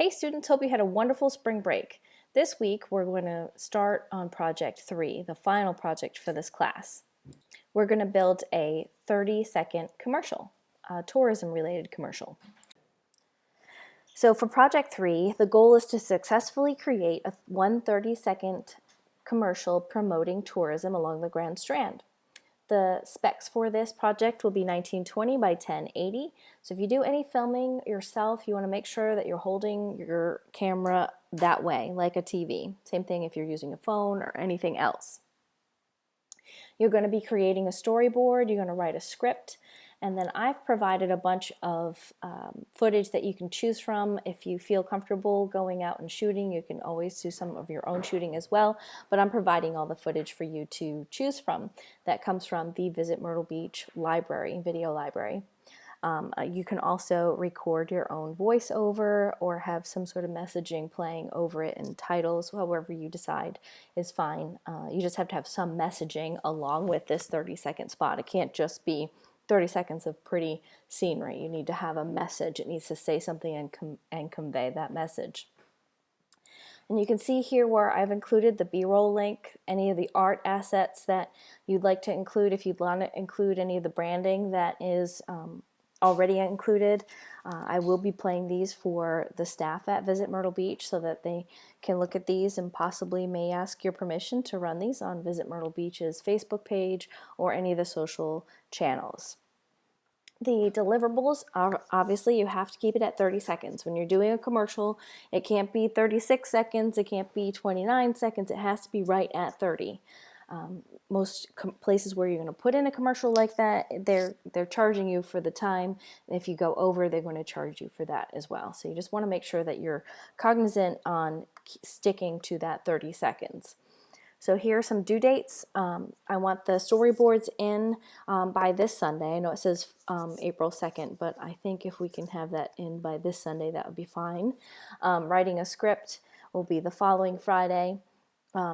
Hey students, hope you had a wonderful spring break. This week we're going to start on project 3, the final project for this class. We're going to build a 30-second commercial, a tourism related commercial. So for project 3, the goal is to successfully create a 30-second commercial promoting tourism along the Grand Strand. The specs for this project will be 1920 by 1080. So if you do any filming yourself, you want to make sure that you're holding your camera that way, like a TV. Same thing if you're using a phone or anything else. You're going to be creating a storyboard, you're going to write a script, and then I've provided a bunch of footage that you can choose from. If you feel comfortable going out and shooting, you can always do some of your own shooting as well, but I'm providing all the footage for you to choose from. That comes from the Visit Myrtle Beach library, video library. You can also record your own voiceover or have some sort of messaging playing over it, and titles, however you decide is fine. You just have to have some messaging along with this 30-second spot. It can't just be 30 seconds of pretty scenery. You need to have a message. It needs to say something and convey that message. And you can see here where I've included the B-roll link, any of the art assets that you'd like to include. If you'd want to include any of the branding that is already included, I will be playing these for the staff at Visit Myrtle Beach so that they can look at these and possibly may ask your permission to run these on Visit Myrtle Beach's Facebook page or any of the social channels. The deliverables are obviously you have to keep it at 30 seconds. When you're doing a commercial, it can't be 36 seconds, it can't be 29 seconds, it has to be right at 30. Most places where you're going to put in a commercial like that, they're charging you for the time. If you go over, they're going to charge you for that as well. So you just want to make sure that you're cognizant on sticking to that 30 seconds. So here are some due dates. I want the storyboards in by this Sunday. I know it says April 2nd, but I think if we can have that in by this Sunday, that would be fine. Writing a script will be the following Friday.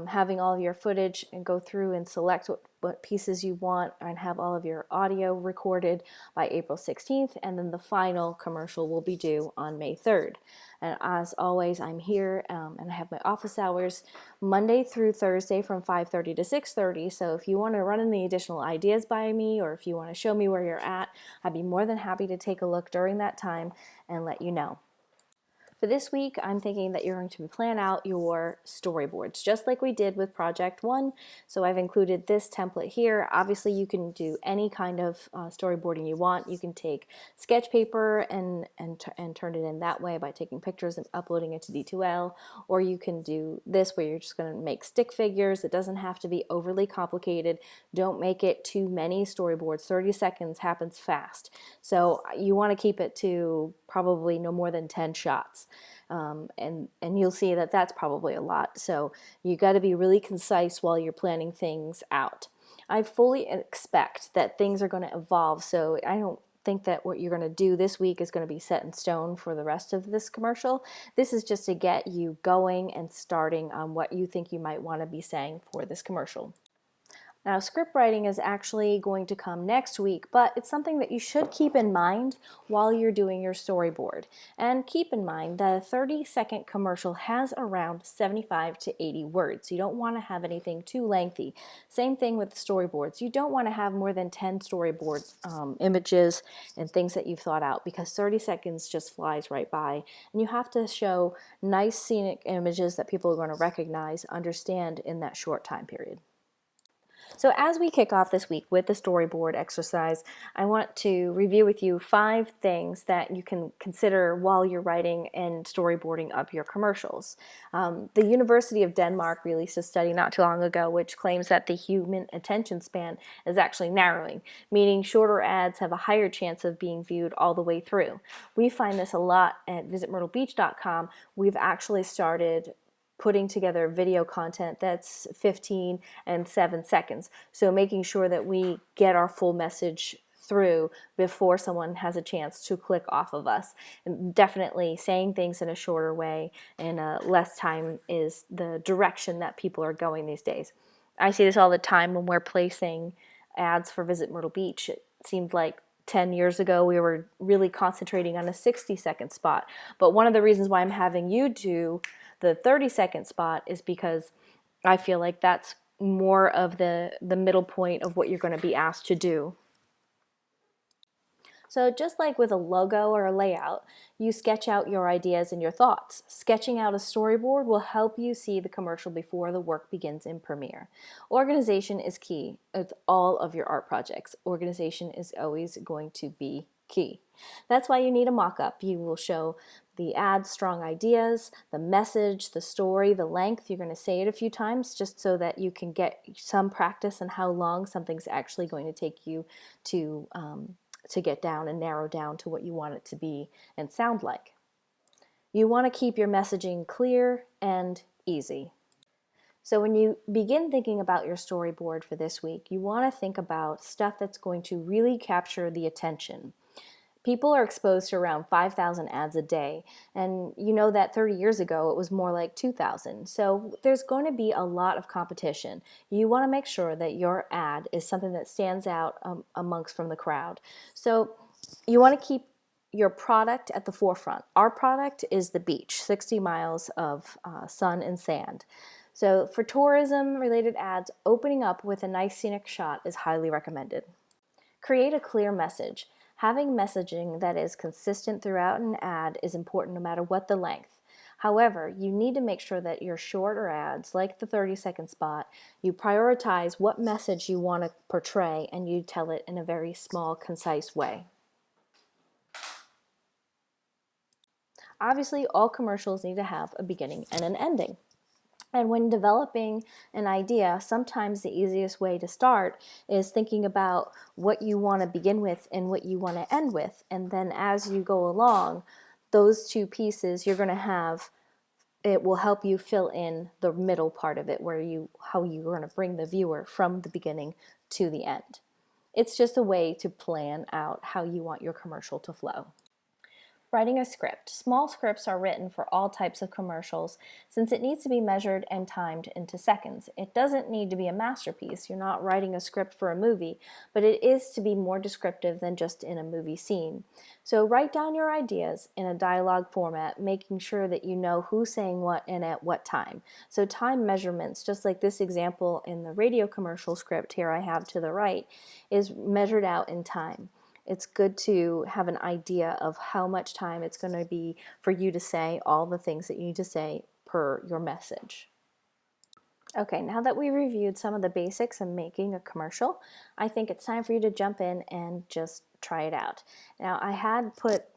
Having all of your footage and go through and select what pieces you want and have all of your audio recorded by April 16th, and then the final commercial will be due on May 3rd. And as always, I'm here and I have my office hours Monday through Thursday from 5:30 to 6:30. So if you want to run any additional ideas by me, or if you want to show me where you're at, I'd be more than happy to take a look during that time and let you know. For this week, I'm thinking that you're going to plan out your storyboards, just like we did with Project 1. So I've included this template here. Obviously, you can do any kind of storyboarding you want. You can take sketch paper and turn it in that way by taking pictures and uploading it to D2L, or you can do this where you're just going to make stick figures. It doesn't have to be overly complicated. Don't make it too many storyboards. 30 seconds happens fast. So you want to keep it to probably no more than 10 shots. And you'll see that that's probably a lot. So you got to be really concise while you're planning things out. I fully expect that things are going to evolve, so I don't think that what you're going to do this week is going to be set in stone for the rest of this commercial. This is just to get you going and starting on what you think you might want to be saying for this commercial. Now, script writing is actually going to come next week, but it's something that you should keep in mind while you're doing your storyboard. And keep in mind that a 30-second commercial has around 75 to 80 words. You don't want to have anything too lengthy. Same thing with storyboards. You don't want to have more than 10 storyboard images and things that you've thought out, because 30 seconds just flies right by. And you have to show nice scenic images that people are going to recognize, understand in that short time period. So as we kick off this week with the storyboard exercise, I want to review with you 5 things that you can consider while you're writing and storyboarding up your commercials. The University of Denmark released a study not too long ago which claims that the human attention span is actually narrowing, meaning shorter ads have a higher chance of being viewed all the way through. We find this a lot at visitmyrtlebeach.com. We've actually started putting together video content that's 15 and 7 seconds. So making sure that we get our full message through before someone has a chance to click off of us. And definitely saying things in a shorter way and less time is the direction that people are going these days. I see this all the time when we're placing ads for Visit Myrtle Beach. It seemed like 10 years ago, we were really concentrating on a 60-second spot. But one of the reasons why I'm having you do the 30-second spot is because I feel like that's more of the middle point of what you're going to be asked to do. So just like with a logo or a layout, you sketch out your ideas and your thoughts. Sketching out a storyboard will help you see the commercial before the work begins in Premiere. Organization is key with all of your art projects. Organization is always going to be key. That's why you need a mock-up. You will show the ad, strong ideas, the message, the story, the length. You're going to say it a few times just so that you can get some practice on how long something's actually going to take you to get down and narrow down to what you want it to be and sound like. You want to keep your messaging clear and easy. So when you begin thinking about your storyboard for this week, you want to think about stuff that's going to really capture the attention. People are exposed to around 5,000 ads a day, and you know that 30 years ago it was more like 2,000. So there's going to be a lot of competition. You want to make sure that your ad is something that stands out amongst from the crowd. So you want to keep your product at the forefront. Our product is the beach, 60 miles of sun and sand. So for tourism-related ads, opening up with a nice scenic shot is highly recommended. Create a clear message. Having messaging that is consistent throughout an ad is important no matter what the length. However, you need to make sure that your shorter ads, like the 30-second spot, you prioritize what message you want to portray and you tell it in a very small, concise way. Obviously, all commercials need to have a beginning and an ending. And when developing an idea, sometimes the easiest way to start is thinking about what you want to begin with and what you want to end with. And then as you go along, those two pieces you're going to have, it will help you fill in the middle part of it where how you're going to bring the viewer from the beginning to the end. It's just a way to plan out how you want your commercial to flow. Writing a script. Small scripts are written for all types of commercials since it needs to be measured and timed into seconds. It doesn't need to be a masterpiece. You're not writing a script for a movie, but it is to be more descriptive than just in a movie scene. So write down your ideas in a dialogue format, making sure that you know who's saying what and at what time. So time measurements, just like this example in the radio commercial script here I have to the right, is measured out in time. It's good to have an idea of how much time it's going to be for you to say all the things that you need to say per your message. Okay, now that we reviewed some of the basics of making a commercial, I think it's time for you to jump in and just try it out. Now, I had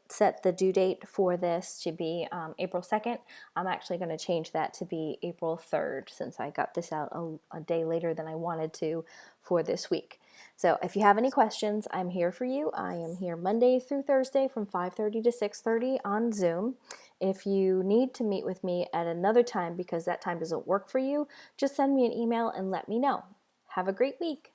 set the due date for this to be April 2nd. I'm actually going to change that to be April 3rd since I got this out a day later than I wanted to for this week. So if you have any questions, I'm here for you. I am here Monday through Thursday from 5:30 to 6:30 on Zoom. If you need to meet with me at another time because that time doesn't work for you, just send me an email and let me know. Have a great week.